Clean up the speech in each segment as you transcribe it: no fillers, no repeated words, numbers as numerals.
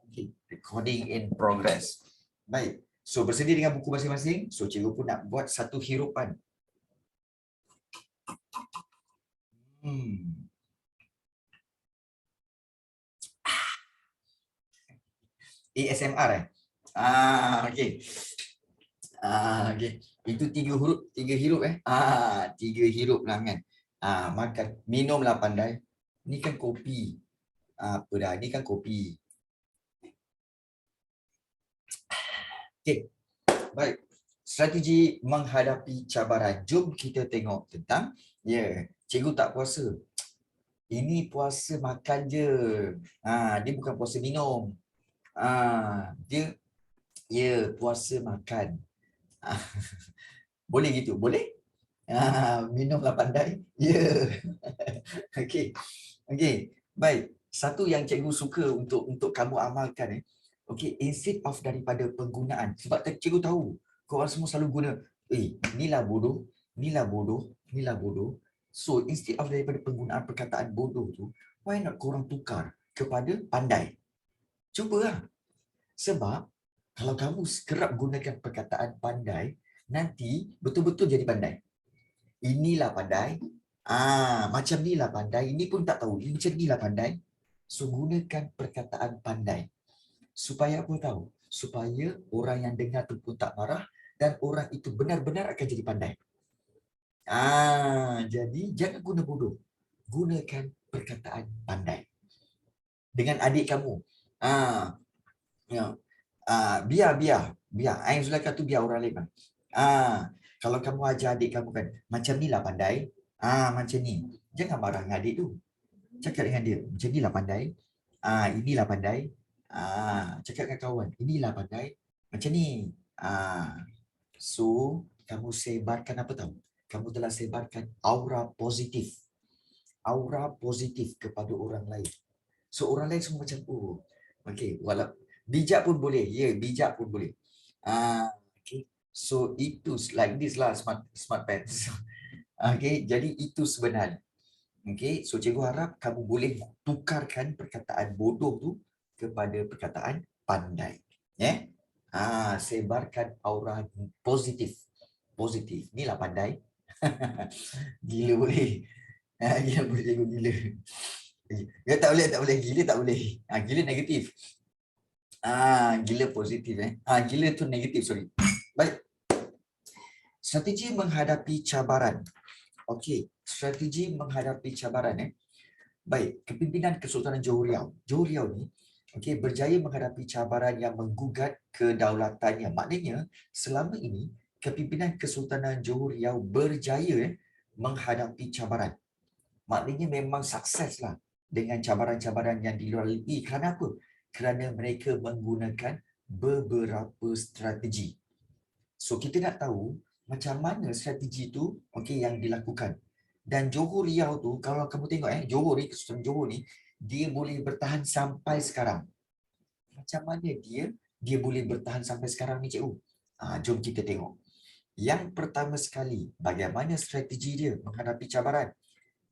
Okay. Recording in progress. Baik. So bersedia dengan buku masing-masing? So cikgu pun nak buat satu hirupan. ASMR okey. Okey. Itu tiga hirup tiga hirup lah kan. Makan, minumlah pandai. Ni kan kopi. Apa dah, ni kan kopi. Okey. Baik. Strategi menghadapi cabaran. Jom kita tengok tentang cikgu tak puasa. Ini puasa makan je. Dia bukan puasa minum. Dia puasa makan. Boleh gitu? Boleh? Minumlah pandai. Okey. Okey. Baik. Satu yang cikgu suka untuk kamu amalkan okey, instead of daripada penggunaan, sebab cikgu tahu korang semua selalu guna inilah bodoh, inilah bodoh, inilah bodoh. So instead of daripada penggunaan perkataan bodoh tu, why not korang tukar kepada pandai? Cubalah. Sebab kalau kamu kerap gunakan perkataan pandai, nanti betul-betul jadi pandai. Inilah pandai. Macam ni lah pandai. Ini pun tak tahu. Ini macam ni lah pandai. So, gunakan perkataan pandai. Supaya apa tahu? Supaya orang yang dengar tu pun tak marah dan orang itu benar-benar akan jadi pandai. Jadi jangan guna bodoh. Gunakan perkataan pandai. Dengan adik kamu. Biar. Ain Zulaikha tu biar orang lain. Kalau kamu ajar adik kamu kan, macam ni lah pandai. Macam ni. Jangan marah dengan adik tu. Cakap dengan dia, macam ni lah pandai. Inilah pandai. Cakap dengan kawan, inilah pandai. Macam ni. So, kamu sebarkan apa tahu? Kamu telah sebarkan aura positif. Aura positif kepada orang lain. So, orang lain semua macam, okey, bijak pun boleh. Bijak pun boleh. Okay. So, itu like this lah smart pants. Okay, jadi itu sebenarnya. Okay, so cikgu harap kamu boleh tukarkan perkataan bodoh tu kepada perkataan pandai. Sebarkan aura positif. Positif. Inilah pandai. Gila boleh. Gila boleh cikgu gila. Tak boleh. Gila tak boleh. Gila negatif. Gila positif gila tu negatif, sorry. Baik. Strategi menghadapi cabaran. Okey, strategi menghadapi cabaran Baik, kepimpinan Kesultanan Johor Riau. Johor Riau ni berjaya menghadapi cabaran yang menggugat kedaulatannya. Maknanya selama ini kepimpinan Kesultanan Johor Riau berjaya menghadapi cabaran. Maknanya memang sukseslah dengan cabaran-cabaran yang dilalui. Kerana apa? Kerana mereka menggunakan beberapa strategi. So kita nak tahu macam mana strategi tu yang dilakukan. Dan Johor Riau tu, kalau kamu tengok Johor ni, Kesultanan Johor ni, dia boleh bertahan sampai sekarang. Macam mana dia boleh bertahan sampai sekarang ni, cikgu? Jom kita tengok. Yang pertama sekali, bagaimana strategi dia menghadapi cabaran?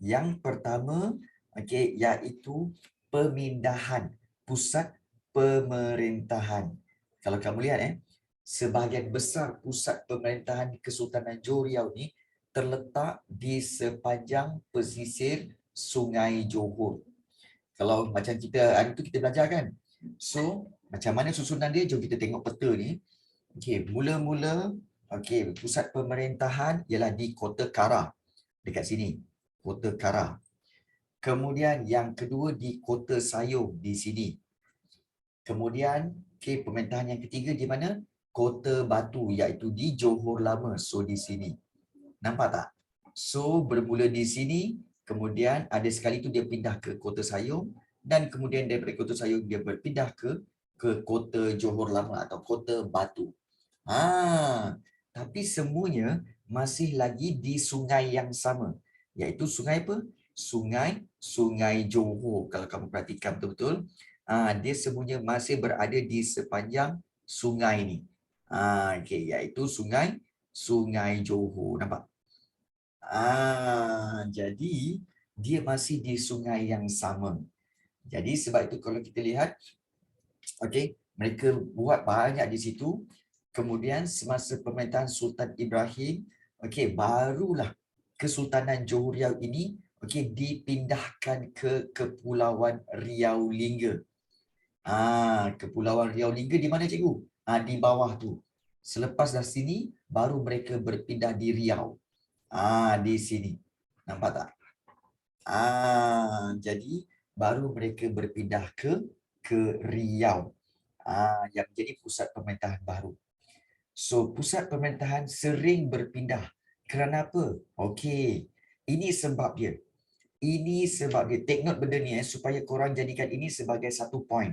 Yang pertama, iaitu pemindahan pusat pemerintahan. Kalau kamu lihat sebahagian besar pusat pemerintahan Kesultanan Johor Riau ni terletak di sepanjang pesisir Sungai Johor. Kalau macam kita hari tu kita belajar kan. So, macam mana susunan dia? Jom kita tengok peta ni. Mula-mula pusat pemerintahan ialah di Kota Kara. Dekat sini. Kota Kara. Kemudian yang kedua di Kota Sayong di sini. Kemudian pemerintahan yang ketiga di mana? Kota Batu, iaitu di Johor Lama. So di sini. Nampak tak? So bermula di sini, kemudian ada sekali tu dia pindah ke Kota Sayong dan kemudian daripada Kota Sayong dia berpindah ke Kota Johor Lama atau Kota Batu. Tapi semuanya masih lagi di sungai yang sama. Iaitu sungai apa? Sungai Johor. Kalau kamu perhatikan betul-betul, dia semuanya masih berada di sepanjang sungai ni. Iaitu Sungai Johor. Nampak? Jadi dia masih di sungai yang sama. Jadi sebab itu kalau kita lihat Okey, mereka buat banyak di situ. Kemudian semasa pemerintahan Sultan Ibrahim, okey, barulah Kesultanan Johor Riau ini okey dipindahkan ke Kepulauan Riau Lingga. Kepulauan Riau Lingga di mana cikgu? Di bawah tu. Selepas dah sini baru mereka berpindah di Riau. Di sini. Nampak tak? Jadi baru mereka berpindah ke Riau. Yang menjadi pusat pemerintahan baru. So, pusat pemerintahan sering berpindah. Kerana apa? Okey. Ini sebab dia. Ini sebab dia. Take note benda ni supaya korang jadikan ini sebagai satu point.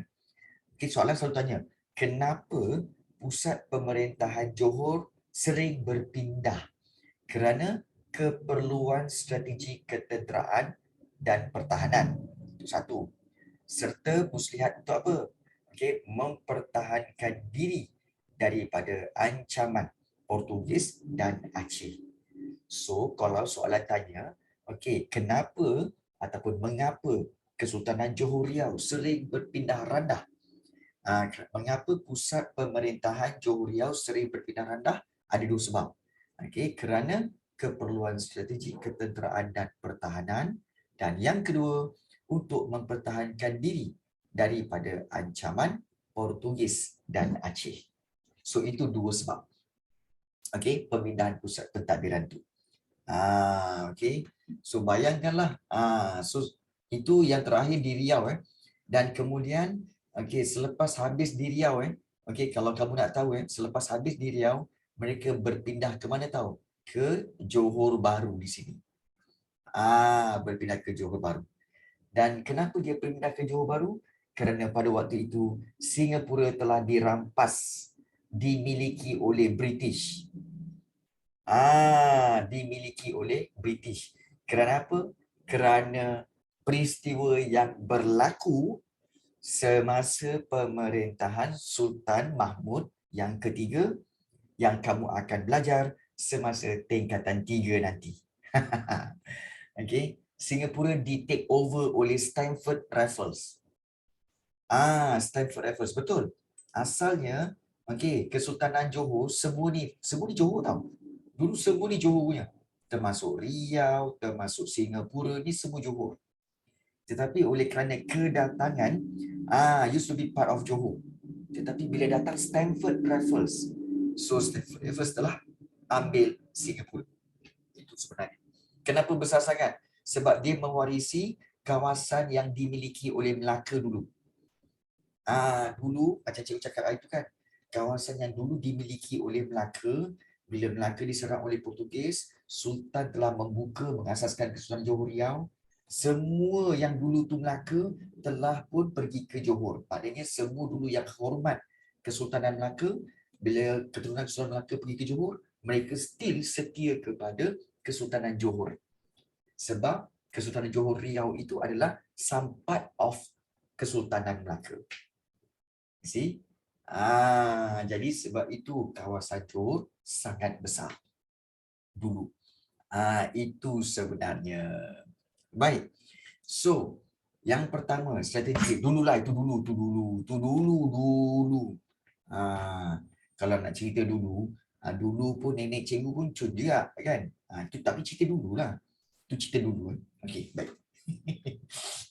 Okay, soalan selalu tanya, kenapa pusat pemerintahan Johor sering berpindah? Kerana keperluan strategi ketenteraan dan pertahanan. Itu satu. Serta muslihat untuk apa? Okay, mempertahankan diri daripada ancaman Portugis dan Aceh. So, kalau soalan tanya, okay, kenapa ataupun mengapa Kesultanan Johor Riau sering berpindah randah? Mengapa pusat pemerintahan Johor Riau sering berpindah randah? Ada dua sebab. Okay, kerana keperluan strategi ketenteraan dan pertahanan, dan yang kedua untuk mempertahankan diri daripada ancaman Portugis dan Aceh. So itu dua sebab. Okay, pemindahan pusat pentadbiran tu. Okay, so bayangkanlah. So itu yang terakhir di Riau. Dan kemudian, okay, selepas habis di Riau, okay, kalau kamu nak tahu, selepas habis di Riau, mereka berpindah ke mana tahu? Ke Johor Bahru di sini. Berpindah ke Johor Bahru. Dan kenapa dia berpindah ke Johor Bahru? Kerana pada waktu itu Singapura telah dirampas, dimiliki oleh British. Dimiliki oleh British. Kerana apa? Kerana peristiwa yang berlaku semasa pemerintahan Sultan Mahmud yang ketiga, yang kamu akan belajar semasa tingkatan 3 nanti. Okay, Singapura di take over oleh Stamford Raffles. Stamford Raffles, betul. Asalnya, okay, Kesultanan Johor semua ni Johor tau. Dulu semua ni Johor punya. Termasuk Riau, termasuk Singapura, ni semua Johor. Tetapi oleh kerana kedatangan, used to be part of Johor. Tetapi bila datang Stamford Raffles, so Stamford Raffles telah ambil Singapura. Itu sebenarnya. Kenapa besar sangat? Sebab dia mewarisi kawasan yang dimiliki oleh Melaka dulu. Dulu, macam cikgu cakap itu kan, kawasan yang dulu dimiliki oleh Melaka, bila Melaka diserang oleh Portugis, Sultan telah membuka, mengasaskan Kesultanan Johor Riau. Semua yang dulu tu Melaka telah pun pergi ke Johor. Maknanya semua dulu yang hormat Kesultanan Melaka, bila keturunan Kesultanan Melaka pergi ke Johor, mereka still setia kepada Kesultanan Johor. Sebab Kesultanan Johor Riau itu adalah some part of Kesultanan Melaka. See? Jadi sebab itu kawasan Johor sangat besar dulu. Itu sebenarnya. Baik. So, yang pertama strategi dululah, itu dulu. Kalau nak cerita dulu, dulu pun nenek cikgu pun cut juga kan. Tapi cerita dululah. Itu cerita dulu. Okey, baik.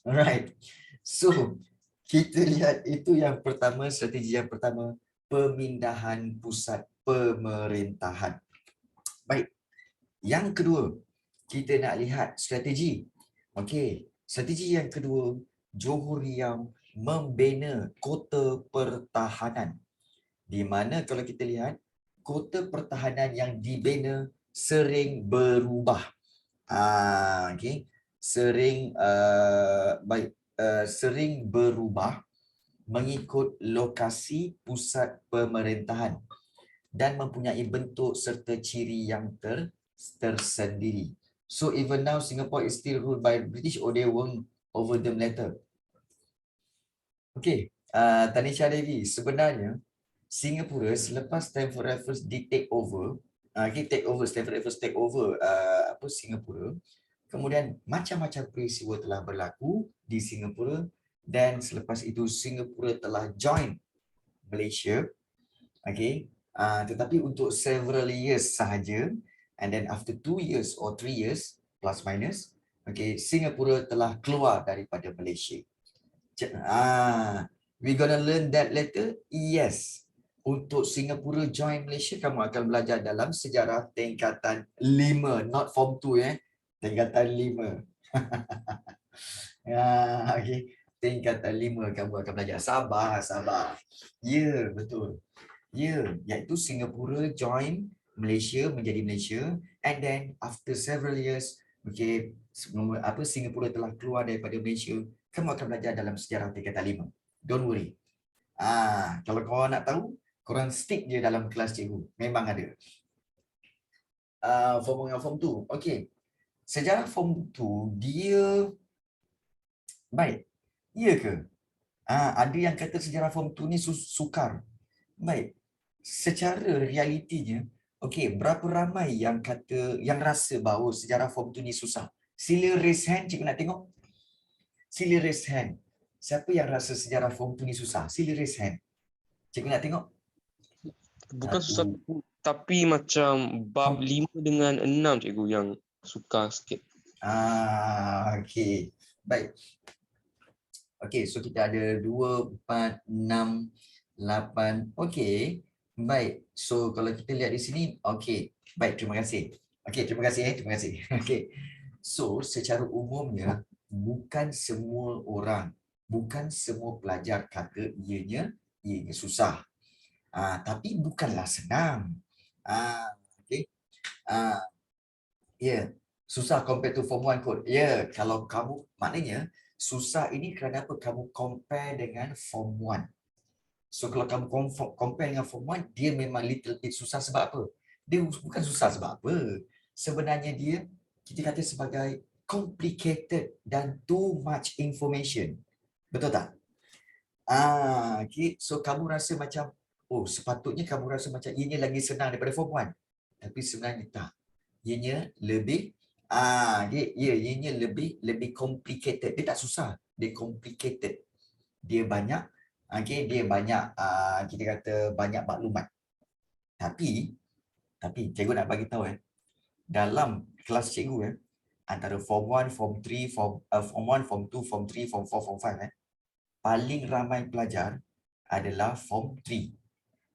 Alright. So, kita lihat itu yang pertama, strategi yang pertama, pemindahan pusat pemerintahan. Baik. Yang kedua, kita nak lihat strategi. Okey, strategi yang kedua, Johor Riau membina kota pertahanan. Di mana kalau kita lihat, kota pertahanan yang dibina sering berubah. Okey, sering sering berubah mengikut lokasi pusat pemerintahan dan mempunyai bentuk serta ciri yang tersendiri. So even now Singapore is still ruled by British, or they won't over them later. Okay, Tanisha Devi, sebenarnya Singapura selepas Stamford Raffles di take over, Stamford Raffles take over Singapura. Kemudian macam-macam peristiwa telah berlaku di Singapura Dan selepas itu Singapura telah join Malaysia. Okay. Tetapi untuk several years sahaja. And then after 2 years or 3 years, plus minus, okay, Singapura telah keluar daripada Malaysia. We gonna learn that later? Yes. Untuk Singapura join Malaysia, kamu akan belajar dalam sejarah tingkatan 5, not form 2 tingkatan 5. Okay. Tingkatan 5 kamu akan belajar. Sabar, sabar. Ya, betul. Ya, iaitu Singapura join Malaysia menjadi Malaysia, and then after several years, okay, Singapura telah keluar daripada Malaysia. Kamu akan belajar dalam sejarah tingkatan 5. Don't worry. Kalau korang nak tahu, korang stick je dalam kelas cikgu. Memang ada. Form 1 form 2. Okay. Sejarah form 2 dia baik. Ya ke? Ada yang kata sejarah form 2 ni sukar. Baik. Secara realitinya, okey, berapa ramai yang rasa bahawa sejarah form 2 ni susah? Sila raise hand, cikgu nak tengok. Sila raise hand. Siapa yang rasa sejarah form 2 ni susah? Sila raise hand. Cikgu nak tengok. Bukan susah, tapi macam bab 5 dengan 6 cikgu yang sukar sikit. Okey. Baik. Okey, so kita ada 2, 4, 6, 8. Okey. Baik. So kalau kita lihat di sini, okey. Baik, terima kasih. Okey, terima kasih. Terima kasih. Okey. So secara umumnya bukan semua orang, bukan semua pelajar kata ianya susah. Tapi bukanlah senang. Okey. Ya, susah compare to form 1 kot. Ya, kalau kamu maknanya susah ini kerana apa? Kamu compare dengan form 1. So kalau kamu compare dengan form 1, dia memang little bit susah sebab apa? Dia bukan susah sebab apa? Sebenarnya dia, kita kata sebagai complicated dan too much information. Betul tak? Okay. So kamu rasa macam, oh sepatutnya kamu rasa macam ianya lagi senang daripada form 1. Tapi sebenarnya tak. Ianya lebih ianya lebih complicated. Dia tak susah, dia complicated. Dia banyak, dia banyak kita kata banyak maklumat. Tapi cikgu nak bagi tahu dalam kelas cikgu antara form 1, form 3, form 1, form 2, form 3, form 4, form 5 paling ramai pelajar adalah form 3.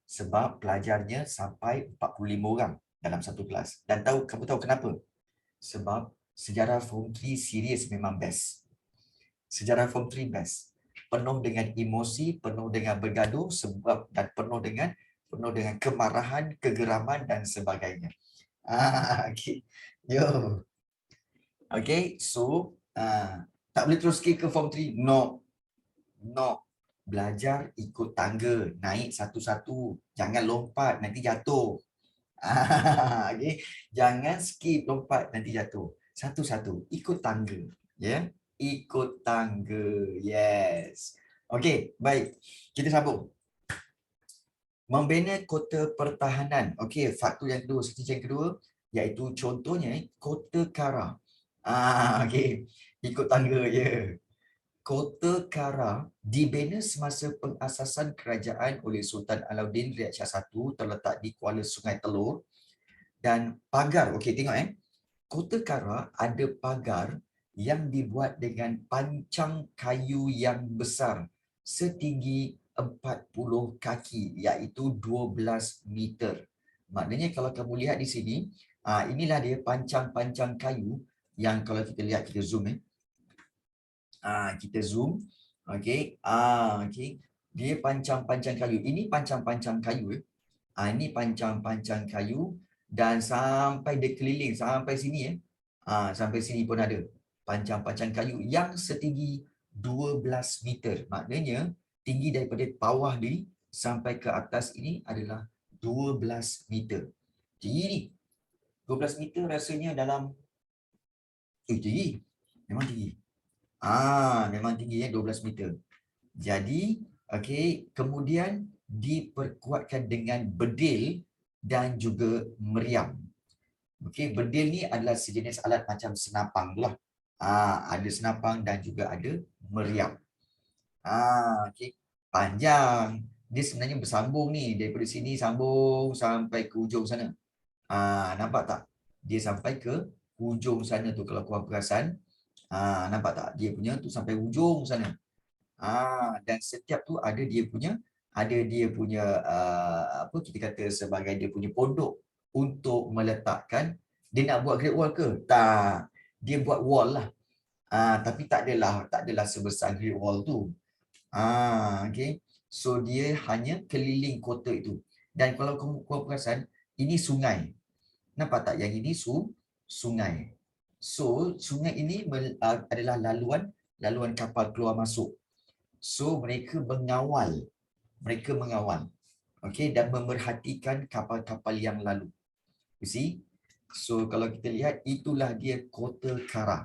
Sebab pelajarnya sampai 45 orang dalam satu kelas. Dan kamu tahu kenapa? Sebab sejarah form 3 serius memang best. Sejarah form 3 best. Penuh dengan emosi, penuh dengan bergaduh sebab dan penuh dengan kemarahan, kegeraman dan sebagainya. Okay. Yo. Okay, so tak boleh terus ke form 3? No. Belajar ikut tangga, naik satu-satu. Jangan lompat, nanti jatuh. Okay. Jangan skip lompat, nanti jatuh. Satu-satu, ikut tangga. Ya, ikut tangga. Yes. Okay, baik. Kita sambung. Membina kota pertahanan. Okey, faktor yang kedua, strategi yang kedua, iaitu contohnya kota Kara. Okey. Ikut tangga je. Kota Kara dibina semasa pengasasan kerajaan oleh Sultan Alauddin Riyad Shah I, terletak di Kuala Sungai Telur. Dan pagar, okey tengok Kota Kara ada pagar yang dibuat dengan pancang kayu yang besar setinggi 40 kaki, iaitu 12 meter. Maknanya kalau kamu lihat di sini, inilah dia pancang-pancang kayu yang kalau kita lihat, kita zoom kita zoom. Okey. Okey. Dia pancang-pancang kayu. Ini pancang-pancang kayu. Ini pancang-pancang kayu dan sampai dia keliling sampai sini sampai sini pun ada pancang-pancang kayu yang setinggi 12 meter. Maknanya tinggi daripada bawah ni sampai ke atas ini adalah 12 meter. Tinggi ni. 12 meter rasanya dalam tinggi. Memang tinggi. Memang tingginya 12 meter. Jadi, okey, kemudian diperkuatkan dengan bedil dan juga meriam. Okey, bedil ni adalah sejenis alat macam senapang lah. Ada senapang dan juga ada meriam. Okey. Panjang. Dia sebenarnya bersambung ni. Daripada sini sambung sampai ke ujung sana. Nampak tak? Dia sampai ke hujung sana tu kalau korang perasan. Nampak tak? Dia punya tu sampai hujung sana. Dan setiap tu ada dia punya apa kita kata sebagai dia punya pondok untuk meletakkan. Dia nak buat Great Wall ke? Tak. Dia buat wall lah. Tapi tak adalah sebesar Great Wall tu. Okay. So dia hanya keliling kota itu. Dan kalau kau perasan, ini sungai. Nampak tak? Yang ini sungai. So sungai ini adalah laluan kapal keluar masuk. So mereka mengawal. Okay, dan memerhatikan kapal-kapal yang lalu. You see? So kalau kita lihat, itulah dia Kota Kara.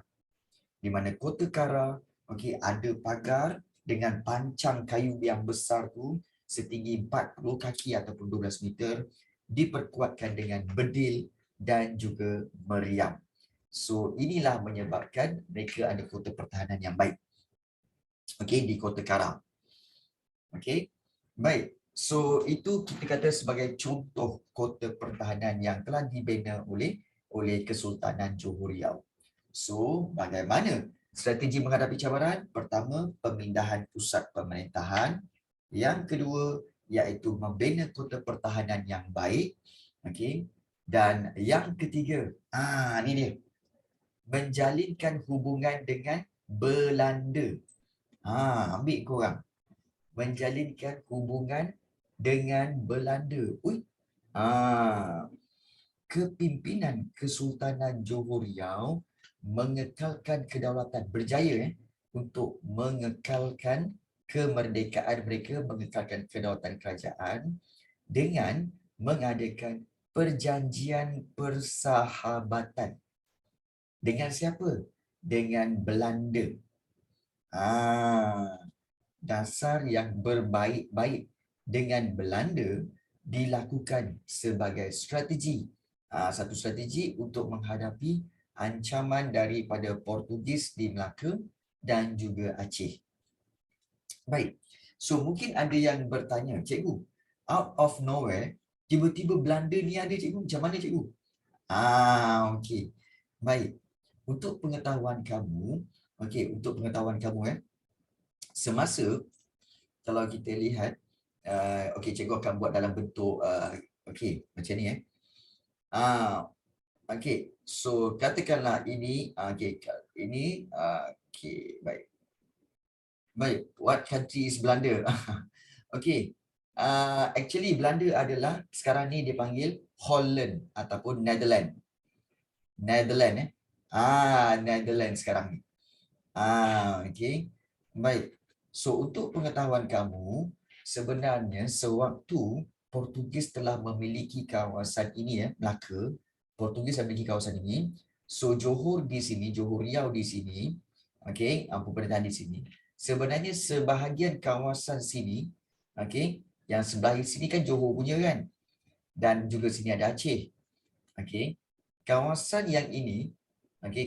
Di mana Kota Kara, okay, ada pagar dengan pancang kayu yang besar tu setinggi 40 kaki ataupun 12 meter, diperkuatkan dengan bedil dan juga meriam. So inilah menyebabkan mereka ada kota pertahanan yang baik. Okay, di Kota Kara. Okay, baik. So itu kita kata sebagai contoh kota pertahanan yang telah dibina oleh Kesultanan Johor Riau. So bagaimana strategi menghadapi cabaran? Pertama, pemindahan pusat pemerintahan. Yang kedua, iaitu membina kota pertahanan yang baik. Okay. Dan yang ketiga, ni dia. Menjalinkan hubungan dengan Belanda. Ambil korang. Menjalinkan hubungan dengan Belanda. Kepimpinan Kesultanan Johor Riau mengekalkan kedaulatan, berjaya untuk mengekalkan kemerdekaan mereka, mengekalkan kedaulatan kerajaan dengan mengadakan perjanjian persahabatan. Dengan siapa? Dengan Belanda. Dasar yang berbaik-baik dengan Belanda dilakukan sebagai strategi. Satu strategi untuk menghadapi ancaman daripada Portugis di Melaka dan juga Aceh. Baik. So mungkin ada yang bertanya, cikgu, out of nowhere, tiba-tiba Belanda ni ada, cikgu. Macam mana, cikgu? Okey. Baik. Untuk pengetahuan kamu, semasa kalau kita lihat, cikgu akan buat dalam bentuk macam ni. So katakanlah ini, baik. Baik, what country is Belanda? Actually Belanda adalah sekarang ni dipanggil Holland ataupun Netherlands. Netherlands sekarang ni. Baik. So untuk pengetahuan kamu, sebenarnya sewaktu Portugis telah memiliki kawasan ini, Melaka, Portugis memiliki kawasan ini. So Johor di sini, Johor Riau di sini, pemerintahan di sini. Sebenarnya sebahagian kawasan sini, yang sebelah sini kan Johor punya kan, dan juga sini ada Aceh. Kawasan yang ini,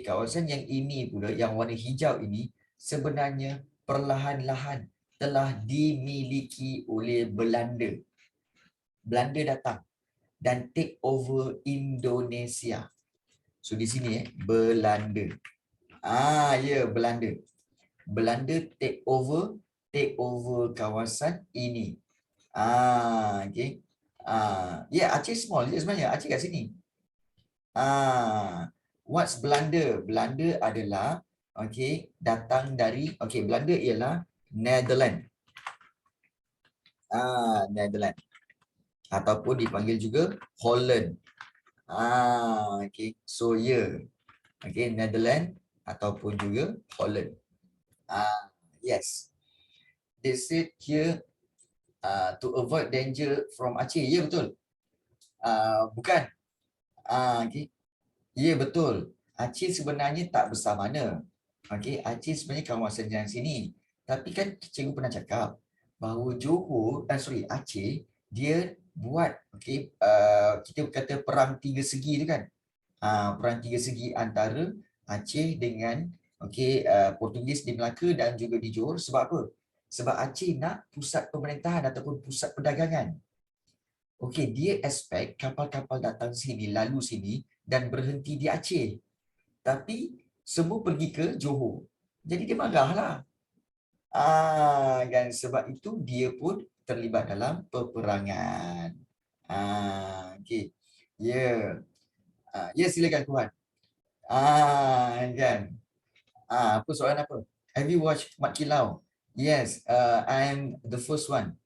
kawasan yang ini pula, yang warna hijau ini, sebenarnya perlahan-lahan telah dimiliki oleh Belanda. Belanda datang dan take over Indonesia. So di sini Belanda. Belanda. Belanda take over kawasan ini. Aceh small je sebenarnya. Aceh kat sini. What's Belanda? Belanda adalah datang dari Belanda ialah Netherlands. Netherlands ataupun dipanggil juga Holland. So Netherlands ataupun juga Holland. Yes. They said here to avoid danger from Aceh. Ya, betul. Bukan. Ya, betul. Aceh sebenarnya tak besar mana. Aceh sebenarnya kawasan yang sini. Tapi kan cikgu pernah cakap bahawa Aceh dia buat kita kata perang tiga segi tu kan. Perang tiga segi antara Aceh dengan Portugis di Melaka dan juga di Johor. Sebab apa? Sebab Aceh nak pusat pemerintahan ataupun pusat perdagangan. Okey, dia expect kapal-kapal datang sini, lalu sini dan berhenti di Aceh. Tapi semua pergi ke Johor. Jadi dia marahlah. Kan sebab itu dia pun terlibat dalam peperangan. Okey. Ya. Ya, silakan Tuhan. Kan. Apa soalan apa? Have you watched Mat Kilau? Yes, I am the first one.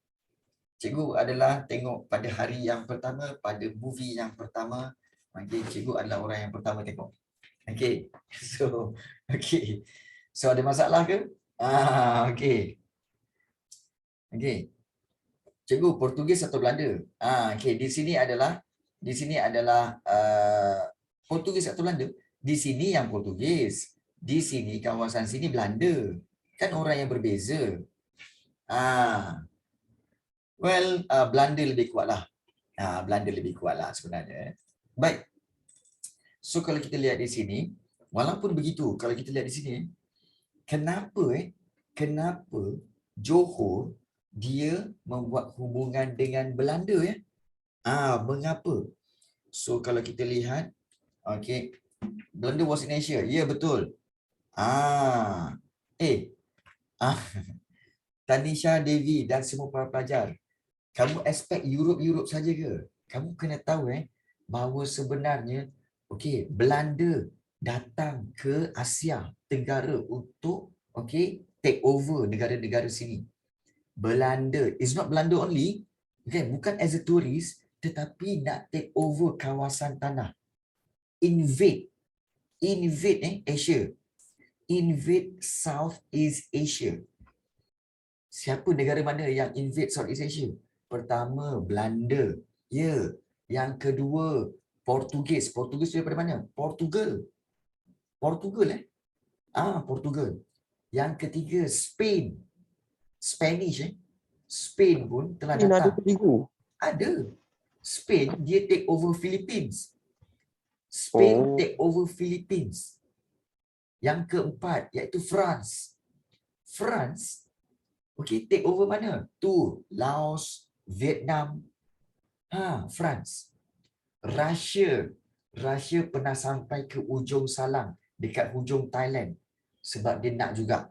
Cikgu adalah tengok pada hari yang pertama, pada movie yang pertama. Okay, cikgu adalah orang yang pertama tengok. Okay, so okay, so ada masalah ke? Okay, okay. Cikgu Portugis atau Belanda? Okay, di sini adalah Portugis atau Belanda. Di sini yang Portugis, di sini kawasan sini Belanda. Kan orang yang berbeza. Well, Belanda lebih kuat lah. Belanda lebih kuat lah sebenarnya. Baik. So kalau kita lihat di sini, walaupun begitu, kalau kita lihat di sini, kenapa Johor dia membuat hubungan dengan Belanda ya? Mengapa? So kalau kita lihat, okay, Belanda was in Asia. Ya, betul. Tanisha Devi dan semua para pelajar, kamu expect Europe saja ke? Kamu kena tahu bahawa sebenarnya Belanda datang ke Asia Tenggara untuk take over negara-negara sini. Belanda is not Belanda only, bukan as a tourist, tetapi nak take over kawasan tanah. Invade Asia. Invade Southeast Asia. Siapa negara mana yang invade Southeast Asia? Pertama, Belanda. Ya. Yang kedua, Portugis. Portugis daripada mana? Portugal. Portugal. Yang ketiga, Spain. Spanish. Spain pun telah datang. Ada. Spain, dia take over Philippines. Spain take over Philippines. Yang keempat, iaitu France. France, take over mana? Tu, Laos, Vietnam. France. Russia pernah sampai ke ujung Salang, dekat hujung Thailand. Sebab dia nak juga.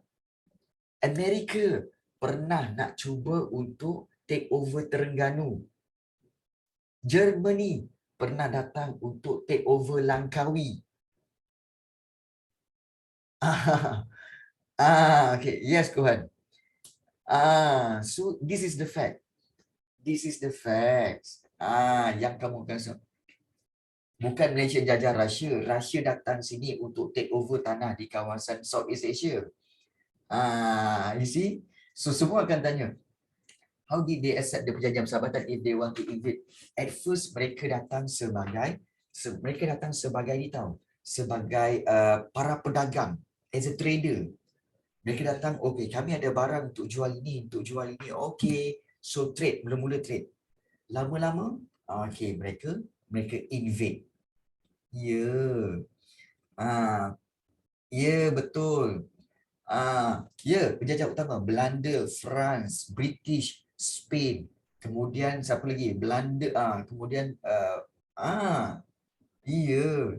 Amerika pernah nak cuba untuk take over Terengganu. Germany pernah datang untuk take over Langkawi. Okay, yes, Kuhan. So this is the fact. This is the facts. Yang kamu rasa. Bukan Malaysia jajah Russia. Russia datang sini untuk take over tanah di kawasan Southeast Asia. You see? So semua akan tanya, how did they accept the perjanjian persahabatan if they want to invade? At first mereka datang sebagai ni tahu, sebagai para pedagang, as a trader. Mereka datang, kami ada barang untuk jual ini, so trade, mula-mula trade. Lama-lama, mereka invade. Ya, betul. Penjajah utama Belanda, France, British, Spain. Kemudian siapa lagi? Belanda, kemudian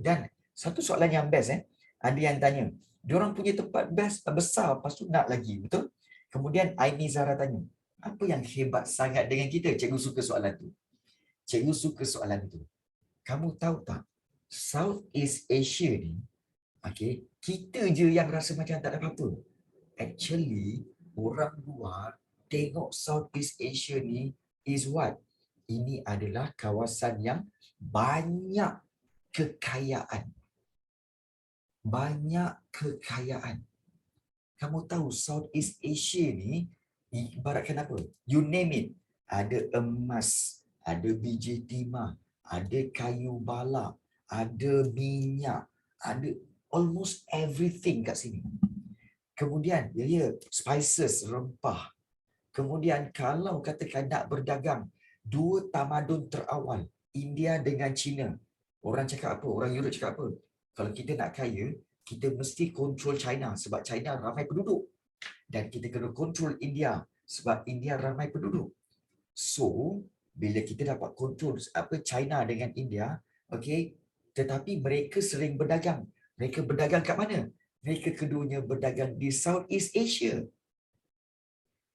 dan satu soalan yang best ada yang tanya, diorang punya tempat best besar, lepas tu nak lagi, betul? Kemudian Aini Zara tanya, apa yang hebat sangat dengan kita? Cikgu suka soalan tu. Kamu tahu tak, Southeast Asia ni, kita je yang rasa macam tak ada apa-apa. Actually, orang luar tengok Southeast Asia ni is what? Ini adalah kawasan yang banyak kekayaan. Kamu tahu Southeast Asia ni ibaratkan apa? You name it. Ada emas, ada biji timah, ada kayu balak, ada minyak, ada almost everything kat sini. Kemudian, spices, rempah. Kemudian kalau katakan nak berdagang, dua tamadun terawal, India dengan China. Orang cakap apa? Orang Europe cakap apa? Kalau kita nak kaya, kita mesti control China sebab China ramai penduduk. Dan kita kena kontrol India sebab India ramai penduduk. So, bila kita dapat kontrol China dengan India, okey, tetapi mereka sering berdagang. Mereka berdagang kat mana? Mereka keduanya berdagang di Southeast Asia.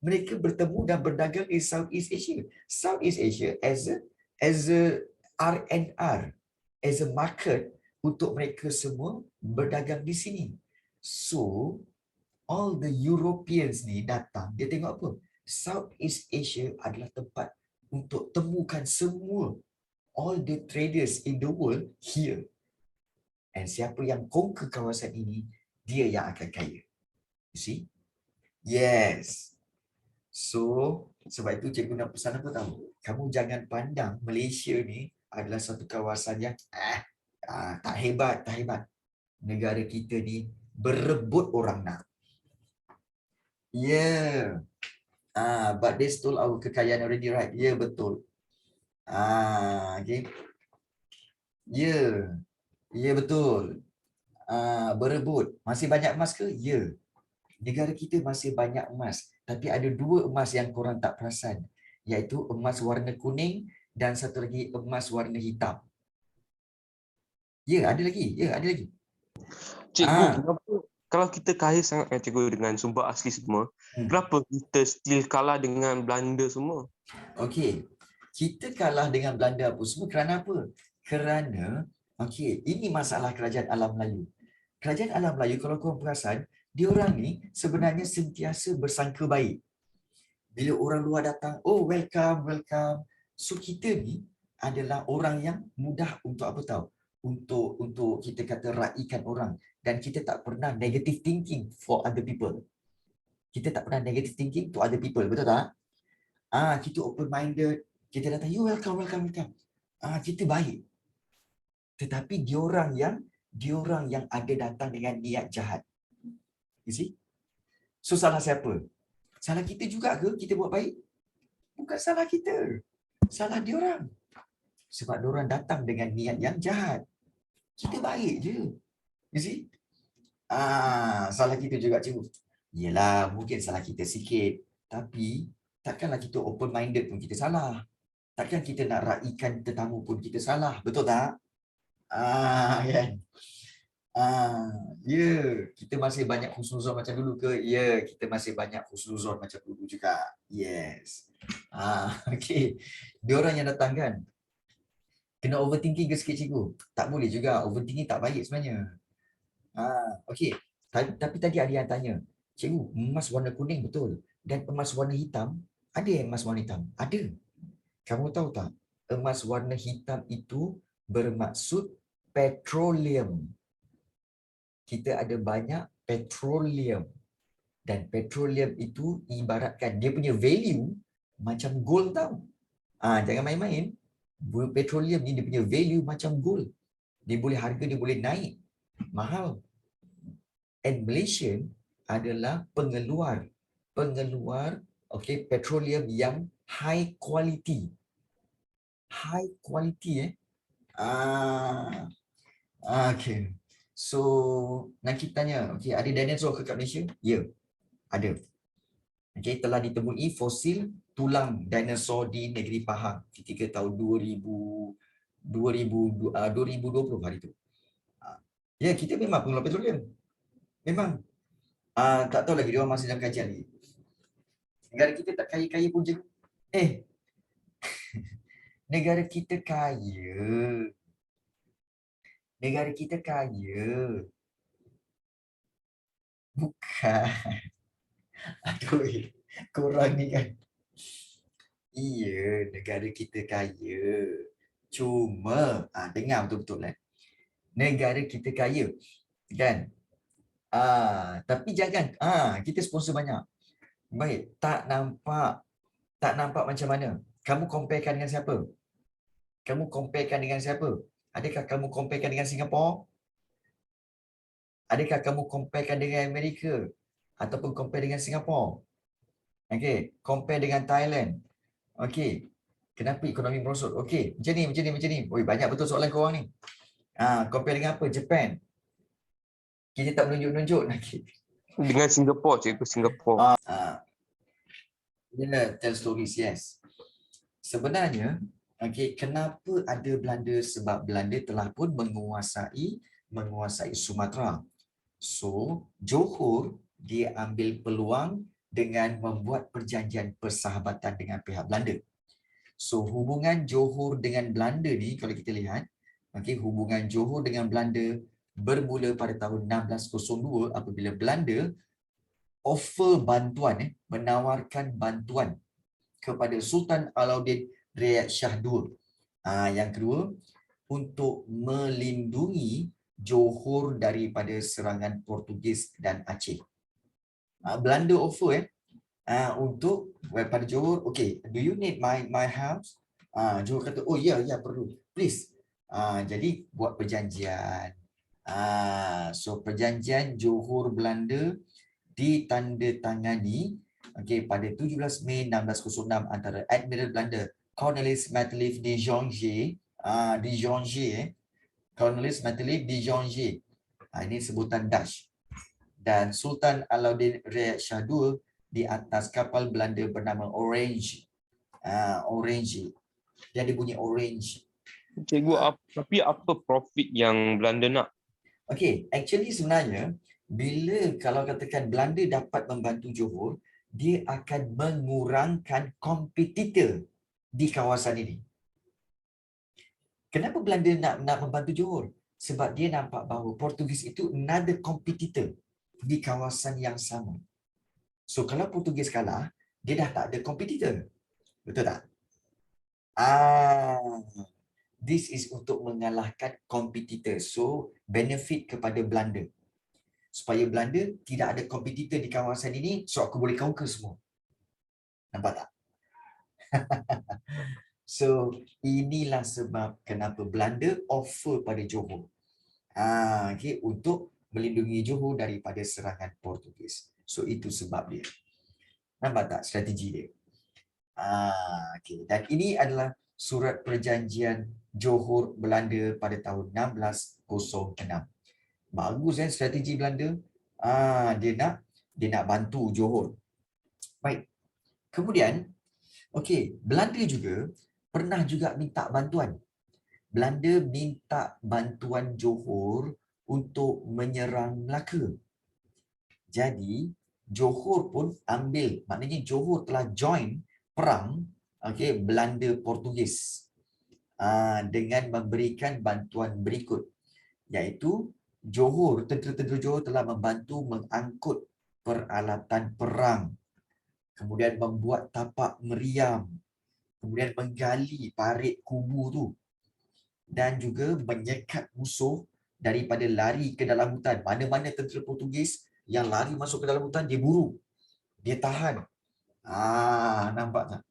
Mereka bertemu dan berdagang di Southeast Asia. Southeast Asia as a R&R, as a market untuk mereka semua berdagang di sini. So, all the Europeans ni datang, dia tengok apa? Southeast Asia adalah tempat untuk temukan semua all the traders in the world here. And siapa yang conquer kawasan ini, dia yang akan kaya. You see? Yes. So, sebab itu cikgu nak pesan apa tahu? Kamu jangan pandang Malaysia ni adalah satu kawasan yang tak hebat, tak hebat. Negara kita ni berebut orang nak. Yeah. But they stole our kekayaan already, right? Yeah, betul. Okay. Yeah. Yeah, betul. Berebut. Masih banyak emas ke? Ya. Negara kita masih banyak emas. Tapi ada 2 emas yang korang tak perasan. Iaitu emas warna kuning dan satu lagi emas warna hitam. Ya, ada lagi. Ya, ada lagi. Cikgu, kenapa kalau kita kaya sangat kan cikgu dengan sumber asli semua, kenapa kita still kalah dengan Belanda semua? Okey. Kita kalah dengan Belanda apa semua kerana apa? Kerana, okey, ini masalah kerajaan alam Melayu. Kerajaan alam Melayu, kalau korang perasan, diorang ni sebenarnya sentiasa bersangka baik. Bila orang luar datang, oh welcome, welcome. So kita ni adalah orang yang mudah untuk apa tahu? Untuk kita kata raikan orang. Dan kita tak pernah negative thinking for other people. Kita tak pernah negative thinking to other people, betul tak? Kita open minded, kita datang, you welcome, welcome, welcome. Kita baik. Tetapi diorang yang ada datang dengan niat jahat. You see? So salah siapa? Salah kita juga ke kita buat baik? Bukan salah kita. Salah diorang. Sebab diorang datang dengan niat yang jahat. Kita baik je. You see? Salah kita juga cikgu. Yelah, mungkin salah kita sikit. Tapi takkanlah kita open minded pun kita salah. Takkan kita nak raikan tetamu pun kita salah. Betul tak? Kan? Kita masih banyak husnuzon macam dulu ke? Ya, kita masih banyak husnuzon macam dulu juga. Yes. Okay. Diorang yang datang kan? Kena overthinking ke sikit cikgu? Tak boleh juga. Overthinking tak baik sebenarnya. Okay. Tapi tadi ada yang tanya, cikgu, emas warna kuning betul. Dan emas warna hitam, ada yang emas warna hitam? Ada. Kamu tahu tak? Emas warna hitam itu bermaksud petroleum. Kita ada banyak petroleum. Dan petroleum itu ibaratkan dia punya value macam gold tau. Jangan main-main. Petroleum ni dia punya value macam gold. Dia boleh harga dia boleh naik. Mahal. And Malaysia adalah pengeluar petroleum yang high quality. High quality okay. So, nak kita tanya, okay, ada dinosaur ke kat Malaysia? Ya, ada. Okay, telah ditemui fosil tulang dinosaur di negeri Pahang ketika tahun 2020 hari itu. Ya, kita memang pengeluar petroleum. Memang. Tak tahu lagi, dia orang masih dalam kajian lagi. Negara kita tak kaya-kaya pun je. Negara kita kaya. Negara kita kaya. Bukan. Aduh, korang ni kan. Iya, negara kita kaya. Cuma, dengar betul-betul negara kita kaya. Kan? Tapi jangan, kita sponsor banyak. Baik, tak nampak macam mana? Kamu comparekan dengan siapa? Kamu comparekan dengan siapa? Adakah kamu comparekan dengan Singapura? Adakah kamu comparekan dengan Amerika? Ataupun compare dengan Singapura? Okay, compare dengan Thailand. Okay, kenapa ekonomi merosot? Okay, macam ni. Oi, banyak betul soalan korang ni. Compare dengan apa? Japan. Kita tak menunjuk-nunjuk. Okay. Dengan Singapura, cikgu, Singapura. Yeah, tell stories, yes. Sebenarnya, okay, kenapa ada Belanda? Sebab Belanda telah pun menguasai Sumatera. So, Johor dia ambil peluang dengan membuat perjanjian persahabatan dengan pihak Belanda. So, hubungan Johor dengan Belanda ni, kalau kita lihat, okay, hubungan Johor dengan Belanda bermula pada tahun 1602 apabila Belanda offer bantuan, menawarkan bantuan kepada Sultan Alauddin Riyad Shah II. Yang kedua, untuk melindungi Johor daripada serangan Portugis dan Aceh. Belanda offer untuk pada Johor, okay, do you need my house? Johor kata, oh ya, perlu, please. Jadi buat perjanjian. So perjanjian Johor Belanda ditandatangani pada 17 Mei 1606 antara Admiral Belanda Cornelis Matelief de Jonge, Cornelis Matelief de Jonge, ini sebutan Dutch, dan Sultan Alauddin Riyad Shah II di atas kapal Belanda bernama Orange. Orange. Dia ada bunyi Orange. Cikgu, tapi apa profit yang Belanda nak? Okay, actually sebenarnya bila kalau katakan Belanda dapat membantu Johor, dia akan mengurangkan kompetitor di kawasan ini. Kenapa Belanda nak membantu Johor? Sebab dia nampak bahawa Portugis itu another competitor di kawasan yang sama. So kalau Portugis kalah, dia dah tak ada competitor. Betul tak? This is untuk mengalahkan kompetitor. So benefit kepada Belanda. Supaya Belanda tidak ada kompetitor di kawasan ini, so aku boleh conquer semua. Nampak tak? So, inilah sebab kenapa Belanda offer pada Johor. Okay, untuk melindungi Johor daripada serangan Portugis. So, itu sebab dia. Nampak tak strategi dia? Okay. Dan ini adalah surat perjanjian Johor Belanda pada tahun 1606. Bagus strategi Belanda. Dia nak bantu Johor. Baik. Kemudian, okey, Belanda juga pernah juga minta bantuan. Belanda minta bantuan Johor untuk menyerang Melaka. Jadi, Johor pun ambil, maknanya Johor telah join perang Belanda Portugis dengan memberikan bantuan berikut, iaitu Johor, tentera-tentera Johor telah membantu mengangkut peralatan perang, kemudian membuat tapak meriam, kemudian menggali parit kubu tu, dan juga menyekat musuh daripada lari ke dalam hutan. Mana-mana tentera Portugis yang lari masuk ke dalam hutan, dia buru, dia tahan. Nampak tak?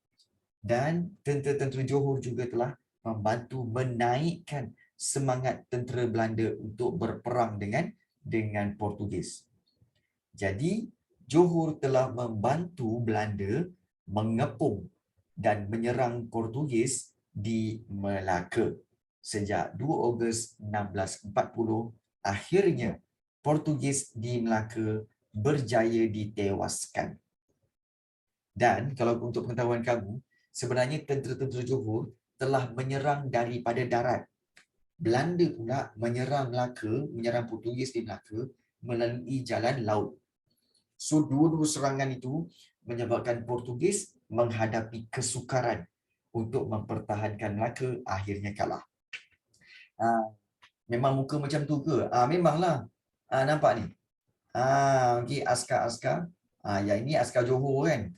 Dan tentera-tentera Johor juga telah membantu menaikkan semangat tentera Belanda untuk berperang dengan Portugis. Jadi, Johor telah membantu Belanda mengepung dan menyerang Portugis di Melaka. Sejak 2 Ogos 1640, akhirnya Portugis di Melaka berjaya ditewaskan. Dan kalau untuk pengetahuan kamu, sebenarnya tentera-tentera Johor telah menyerang daripada darat. Belanda pula menyerang Melaka, menyerang Portugis di Melaka melalui jalan laut. So, dua-dua serangan itu menyebabkan Portugis menghadapi kesukaran untuk mempertahankan Melaka, akhirnya kalah. Memang muka macam tu ke? Memanglah. Nampak ni? Okay, askar-askar. Yang ini askar Johor kan?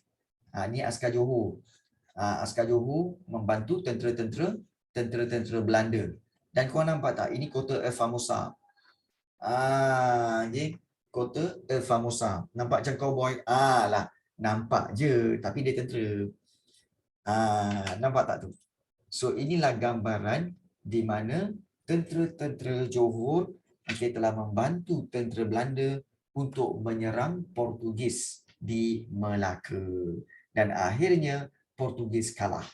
Ini askar Johor. Askar Johor membantu tentera-tentera Belanda. Dan korang nampak tak? Ini kota Formosa. Okay. Kota Formosa. Nampak macam cowboy? Lah. Nampak je. Tapi dia tentera. Nampak tak tu? So, inilah gambaran di mana tentera-tentera Johor telah membantu tentera Belanda untuk menyerang Portugis di Melaka. Dan akhirnya Portugis kalah.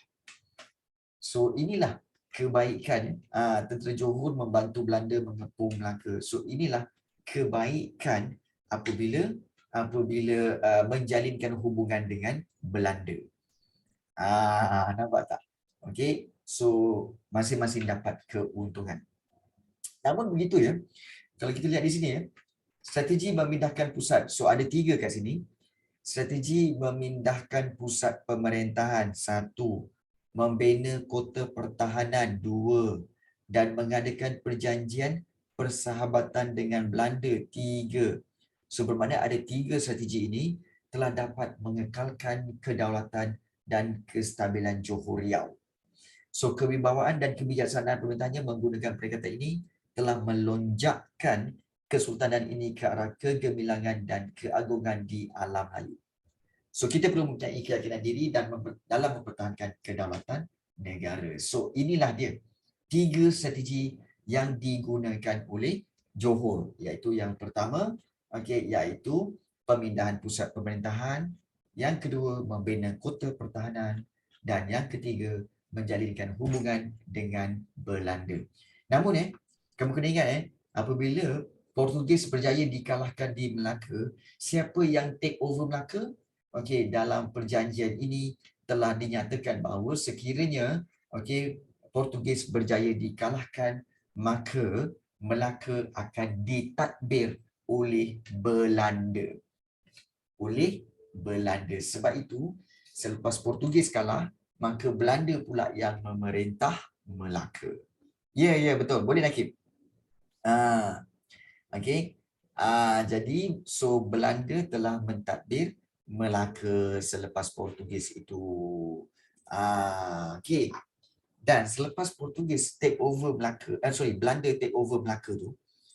So, inilah kebaikan tentera Johor membantu Belanda mengepung Melaka. So, inilah kebaikan apabila apabila menjalinkan hubungan dengan Belanda. Nampak tak? Okey, so masing-masing dapat keuntungan. Namun begitu ya, kalau kita lihat di sini ya, strategi memindahkan pusat. So ada 3 kat sini. Strategi memindahkan pusat pemerintahan 1, membina kota pertahanan 2, dan mengadakan perjanjian persahabatan dengan Belanda 3. So bermakna ada 3 strategi ini telah dapat mengekalkan kedaulatan dan kestabilan Johor Riau. So kewibawaan dan kebijaksanaan pemerintahannya menggunakan perkataan ini telah melonjakkan kesultanan ini ke arah kegemilangan dan keagungan di alam Melayu. So kita perlu mempunyai keyakinan diri dan dalam mempertahankan kedaulatan negara. So inilah dia 3 strategi yang digunakan oleh Johor, iaitu yang pertama, iaitu pemindahan pusat pemerintahan, yang kedua membina kota pertahanan, dan yang ketiga menjalinkan hubungan dengan Belanda. Namun kamu kena ingat apabila Portugis berjaya dikalahkan di Melaka, siapa yang take over Melaka? Dalam perjanjian ini telah dinyatakan bahawa sekiranya Portugis berjaya dikalahkan, maka Melaka akan ditadbir oleh Belanda. Sebab itu, selepas Portugis kalah, maka Belanda pula yang memerintah Melaka. Ya, betul. Boleh Nakib? Jadi, so Belanda telah mentadbir Melaka selepas Portugis itu. Dan selepas Portugis take over Melaka, Belanda take over Melaka tu,